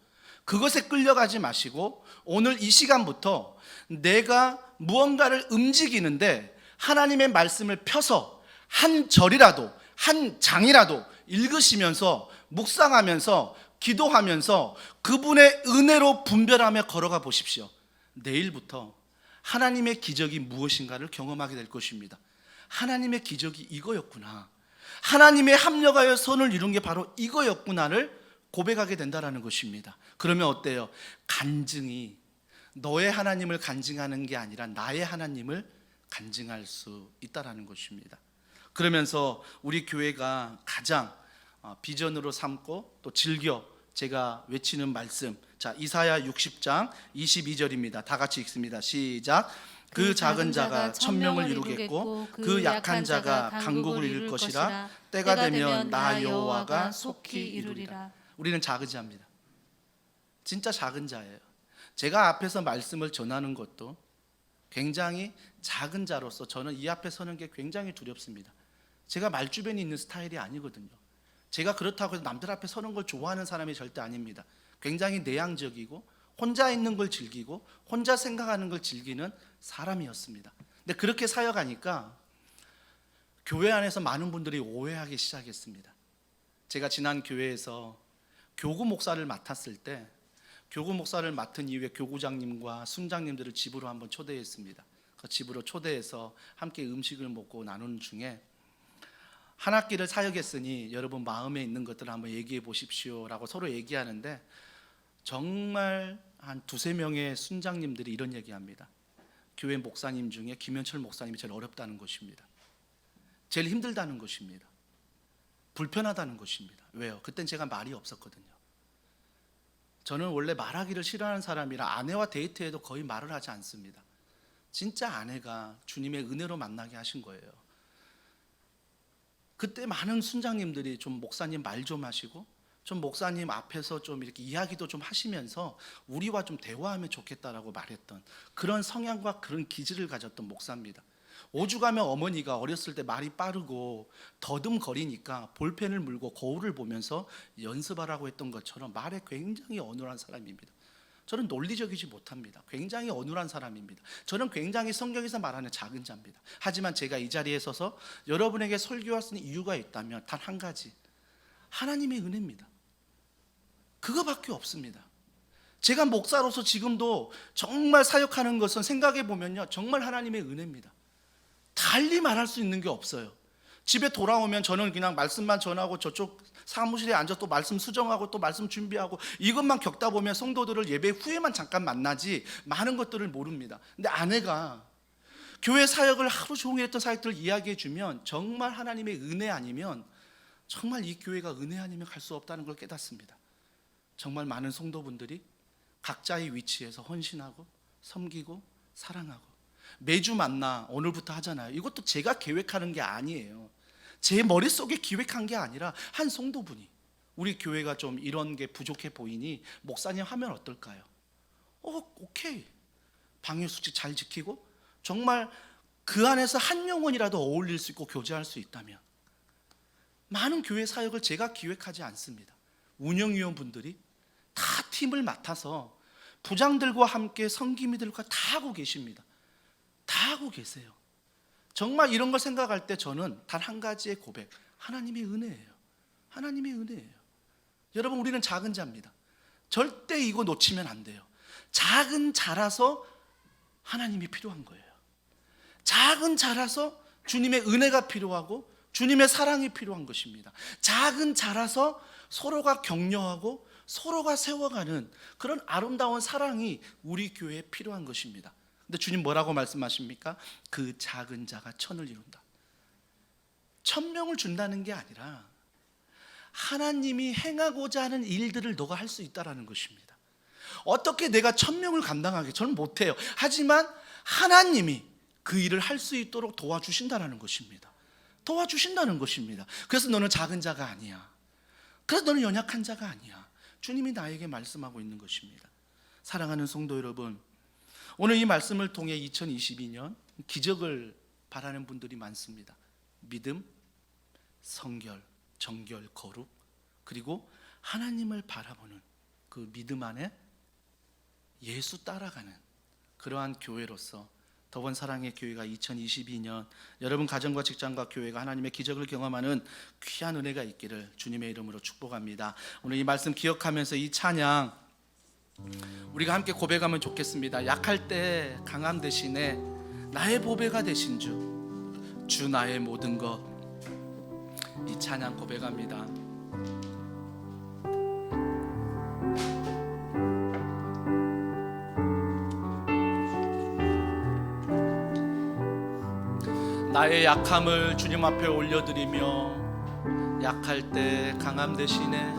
그것에 끌려가지 마시고 오늘 이 시간부터 내가 무언가를 움직이는데 하나님의 말씀을 펴서 한 절이라도 한 장이라도 읽으시면서 묵상하면서 기도하면서 그분의 은혜로 분별하며 걸어가 보십시오. 내일부터 하나님의 기적이 무엇인가를 경험하게 될 것입니다. 하나님의 기적이 이거였구나, 하나님의 합력하여 선을 이룬 게 바로 이거였구나를 고백하게 된다는 것입니다. 그러면 어때요? 간증이 너의 하나님을 간증하는 게 아니라 나의 하나님을 간증할 수 있다는 것입니다. 그러면서 우리 교회가 가장 비전으로 삼고 또 즐겨 제가 외치는 말씀, 자, 이사야 60장 22절입니다. 다 같이 읽습니다. 시작. 그 작은 자가 천명을 이루겠고 그 약한 자가 강국을 이룰 것이라. 때가 되면 나 여호와가 속히 이루리라. 우리는 작은 자입니다. 진짜 작은 자예요. 제가 앞에서 말씀을 전하는 것도 굉장히 작은 자로서 저는 이 앞에 서는 게 굉장히 두렵습니다. 제가 말주변에 있는 스타일이 아니거든요. 제가 그렇다고 해서 남들 앞에 서는 걸 좋아하는 사람이 절대 아닙니다. 굉장히 내향적이고 혼자 있는 걸 즐기고 혼자 생각하는 걸 즐기는 사람이었습니다. 근데 그렇게 사역하니까 교회 안에서 많은 분들이 오해하기 시작했습니다. 제가 지난 교회에서 교구 목사를 맡았을 때 교구 목사를 맡은 이후에 교구장님과 순장님들을 집으로 한번 초대했습니다. 그 집으로 초대해서 함께 음식을 먹고 나누는 중에 한 학기를 사역했으니 여러분 마음에 있는 것들을 한번 얘기해 보십시오 라고 서로 얘기하는데 정말 한 두세 명의 순장님들이 이런 얘기합니다. 교회 목사님 중에 김현철 목사님이 제일 어렵다는 것입니다. 제일 힘들다는 것입니다. 불편하다는 것입니다. 왜요? 그땐 제가 말이 없었거든요. 저는 원래 말하기를 싫어하는 사람이라 아내와 데이트해도 거의 말을 하지 않습니다. 진짜 아내가 주님의 은혜로 만나게 하신 거예요. 그때 많은 순장님들이 좀 목사님 말 좀 하시고 좀 목사님 앞에서 좀 이렇게 이야기도 좀 하시면서 우리와 좀 대화하면 좋겠다라고 말했던 그런 성향과 그런 기질을 가졌던 목사입니다. 오죽하면 어머니가 어렸을 때 말이 빠르고 더듬거리니까 볼펜을 물고 거울을 보면서 연습하라고 했던 것처럼 말에 굉장히 어눌한 사람입니다. 저는 논리적이지 못합니다. 굉장히 어눌한 사람입니다. 저는 굉장히 성경에서 말하는 작은 자입니다. 하지만 제가 이 자리에 서서 여러분에게 설교할 수 있는 이유가 있다면 단 한 가지, 하나님의 은혜입니다. 그거밖에 없습니다. 제가 목사로서 지금도 정말 사역하는 것은 생각해 보면요, 정말 하나님의 은혜입니다. 달리 말할 수 있는 게 없어요. 집에 돌아오면 저는 그냥 말씀만 전하고 저쪽 사무실에 앉아 또 말씀 수정하고 또 말씀 준비하고 이것만 겪다 보면 성도들을 예배 후에만 잠깐 만나지 많은 것들을 모릅니다. 근데 아내가 교회 사역을 하루 종일 했던 사역들을 이야기해 주면 정말 하나님의 은혜 아니면 정말 이 교회가 은혜 아니면 갈 수 없다는 걸 깨닫습니다. 정말 많은 성도분들이 각자의 위치에서 헌신하고 섬기고 사랑하고 매주 만나 오늘부터 하잖아요. 이것도 제가 계획하는 게 아니에요. 제 머릿속에 기획한 게 아니라 한 성도분이 우리 교회가 좀 이런 게 부족해 보이니 목사님 하면 어떨까요? 오케이. 방역수칙 잘 지키고 정말 그 안에서 한 영혼이라도 어울릴 수 있고 교제할 수 있다면 많은 교회 사역을 제가 기획하지 않습니다. 운영위원분들이 다 팀을 맡아서 부장들과 함께 성기미들과 다 하고 계십니다. 다 하고 계세요. 정말 이런 걸 생각할 때 저는 단 한 가지의 고백, 하나님의 은혜예요. 하나님의 은혜예요. 여러분, 우리는 작은 자입니다. 절대 이거 놓치면 안 돼요. 작은 자라서 하나님이 필요한 거예요. 작은 자라서 주님의 은혜가 필요하고 주님의 사랑이 필요한 것입니다. 작은 자라서 서로가 격려하고 서로가 세워가는 그런 아름다운 사랑이 우리 교회에 필요한 것입니다. 근데 주님 뭐라고 말씀하십니까? 그 작은 자가 천을 이룬다. 1000명을 준다는 게 아니라 하나님이 행하고자 하는 일들을 너가 할 수 있다는 것입니다. 어떻게 내가 1000명을 감당하게? 저는 못해요. 하지만 하나님이 그 일을 할 수 있도록 도와주신다는 것입니다. 도와주신다는 것입니다. 그래서 너는 작은 자가 아니야. 그래서 너는 연약한 자가 아니야. 주님이 나에게 말씀하고 있는 것입니다. 사랑하는 성도 여러분, 오늘 이 말씀을 통해 2022년 기적을 바라는 분들이 많습니다. 믿음, 성결, 정결, 거룩, 그리고 하나님을 바라보는 그 믿음 안에 예수 따라가는 그러한 교회로서 더번 사랑의 교회가 2022년 여러분 가정과 직장과 교회가 하나님의 기적을 경험하는 귀한 은혜가 있기를 주님의 이름으로 축복합니다. 오늘 이 말씀 기억하면서 이 찬양 우리가 함께 고백하면 좋겠습니다. 약할 때 강함 대신에 나의 보배가 되신 주 나의 모든 것, 이 찬양 고백합니다. 나의 약함을 주님 앞에 올려드리며 약할 때 강함 대신에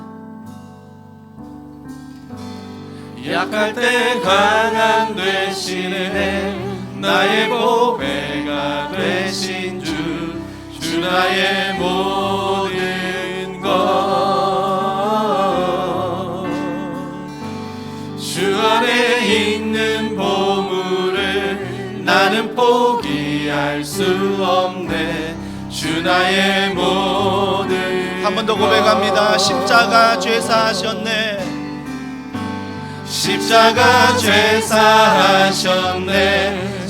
약할 때 강함 대신에 나의 보배가 되신 주 나의 모든 것 주 안에 있는 보물을 나는 포기할 수 없네 주 나의 모든 한 번 더 고백합니다. 십자가 죄사하셨네 십자가 죄사하셨네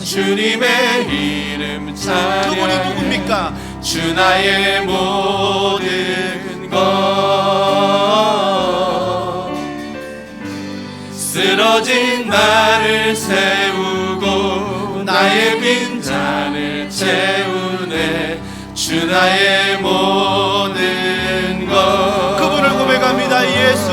주님의 이름 찬양 그분이 누굽니까? 주 나의 모든 것 쓰러진 나를 세우고 나의 빈잔을 채우네 주 나의 모든 것 그분을 고백합니다. 예수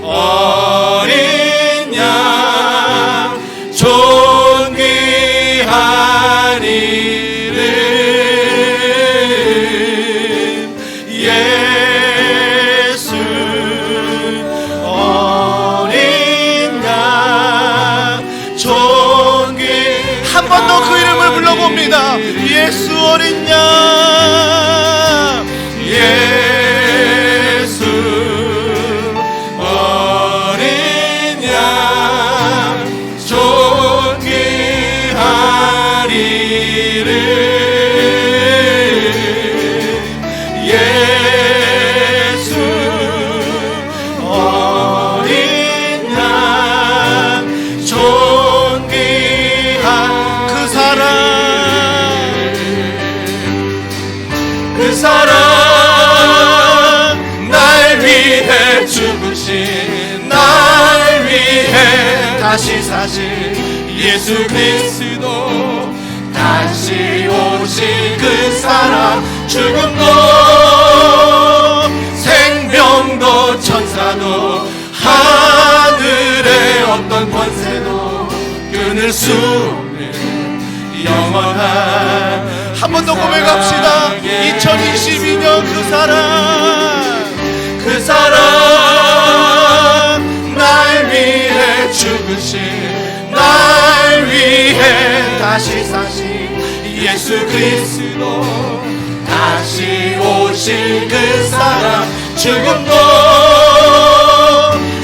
어린 양 존귀한 이름 예수 어린 양 존귀 한 번 더 그 이름을 불러봅니다. 예수 어린 양 예수 어린 양 존귀한 이름 예수 어린 양 존귀한 그 사랑 날 위해 죽으신 날 위해 다시 사신 예수 그리스도 다시 오신 그 사랑 죽음도 생명도 천사도 하늘의 어떤 권세도 끊을 수 없는 영원한 한 번 더 고백합시다. 2022년 그 사랑 날 위해 죽으신 날 위해 다시 사신 예수 그리스도 다시 오실 그 사랑 죽음도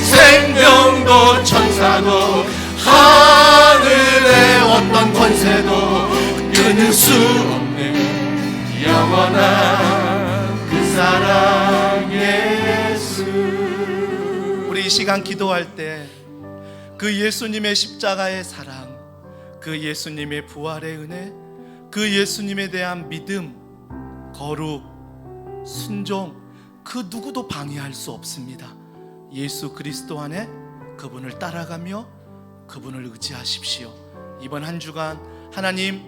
생명도 천사도 하늘의 어떤 권세도 끊을 수 없는 영원한 그 사랑 예수 우리 이 시간 기도할 때 그 예수님의 십자가의 사랑, 그 예수님의 부활의 은혜, 그 예수님에 대한 믿음, 거룩, 순종, 그 누구도 방해할 수 없습니다. 예수 그리스도 안에 그분을 따라가며 그분을 의지하십시오. 이번 한 주간 하나님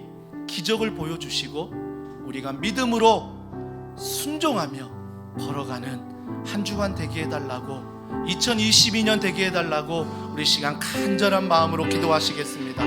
기적을 보여주시고 우리가 믿음으로 순종하며 걸어가는 한 주간 되게 해달라고, 2022년 되게 해달라고 우리 시간 간절한 마음으로 기도하시겠습니다.